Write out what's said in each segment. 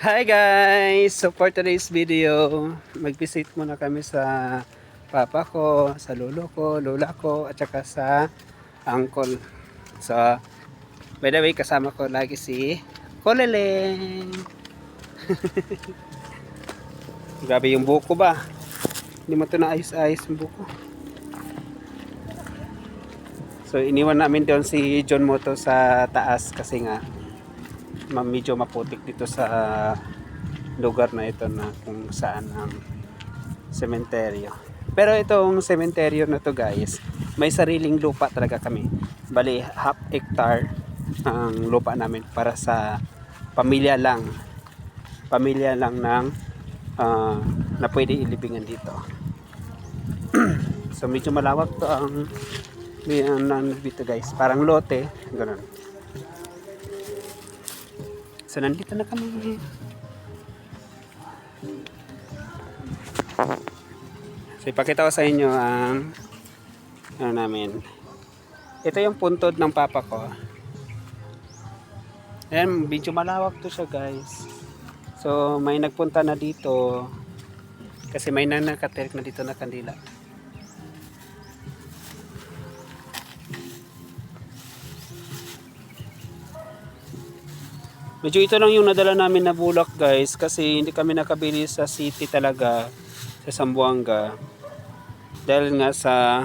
Hi guys! So for today's video, mag-visit muna kami sa papa ko, sa lolo ko, lola ko, at saka sa uncle. So, by the way, kasama ko lagi si Koleleng. Grabe yung buko ba? Hindi mo ito naayos-ayos yung buko. So, iniwan namin doon si John Moto sa taas kasi nga medyo maputik dito sa lugar na ito na kung saan ang sementeryo. Pero itong sementeryo na to guys, may sariling lupa talaga kami. Bali, half hectare ang lupa namin para sa pamilya lang. Pamilya lang ng na pwede ilibingan dito. So medyo malawak to ang dito guys. Parang lote, ganun. So nandito na kami. So ipakita ko sa inyo ang ano namin. Ito yung puntod ng papa ko. Ayan, medyo malawak to siya guys. So may nagpunta na dito kasi may nakatirik na dito na kandila. Medyo ito lang yung nadala namin na bulak guys kasi hindi kami nakabili sa city talaga sa Zamboanga dahil nga sa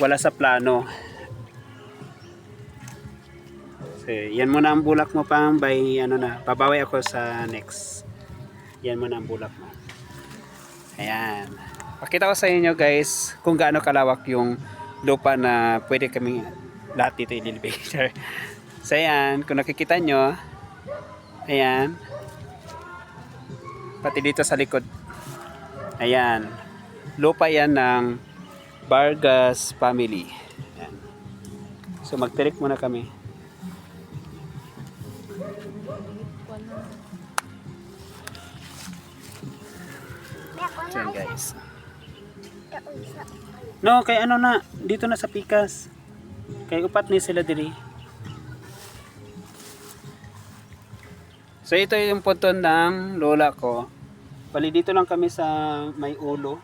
wala sa plano. So, yan muna ang bulak mo pang by ano na, babawi ako sa next. Yan muna ang bulak mo. Ayan. Pakita ko sa inyo guys kung gaano kalawak yung lupa na pwede kaming lahat dito ililibig. So ayan, kung nakikita nyo, ayan, pati dito sa likod, ayan, lupa yan ng Vargas family. Ayan. So magtirik muna kami. Ayan guys. No, kay ano na, dito na sa Pikas. Kay upat ni sila diri. So ito yung punton ng lola ko. Bali dito lang kami sa may ulo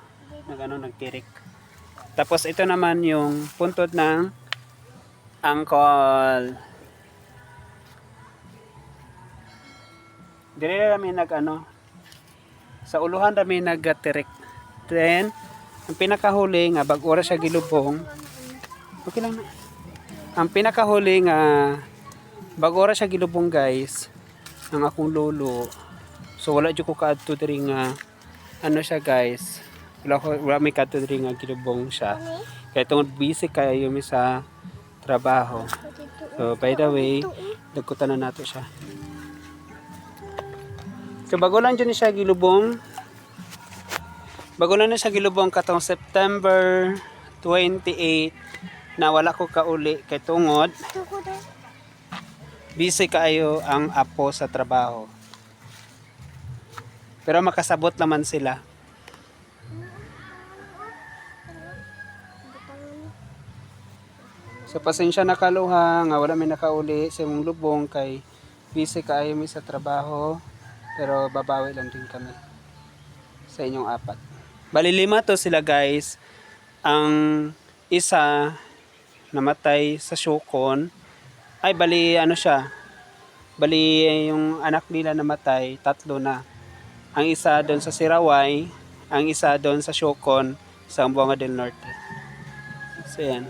na gano'n nagtirik. Tapos ito naman yung puntod ng uncle. Dire kami sa uluhan kami nagtirik. Then ang pinakahuli nga bag oras siya gilubong. Okay lang na. Ang pinakahuli nga bag oras siya gilubong guys. Ang akong lolo. So wala jud ko kaadto diri nga ano siya guys. Wala may kaadto diri nga gilubong siya. Kaya tungod busy kayo mi sa trabaho. So by the way, dagkutan na nato siya. So bago lang dyan siya gilubong. Bago lang na siya gilubong katong September 28 na wala ko kauli kay tungod busy kaayo ang apo sa trabaho. Pero makasabot naman sila. So pasensya na kaluha nga wala may nakauli sa imong lubong kay busy kaayo mi sa trabaho. Pero babawi lang din kami sa inyong apat. Bali 5 to sila guys. Ang isa namatay sa Shukon. Ay bali ano siya. Bali yung anak nila namatay, 3 na. Ang isa doon sa Siraway, ang isa doon sa Shukon, sa Zamboanga del Norte. So yan.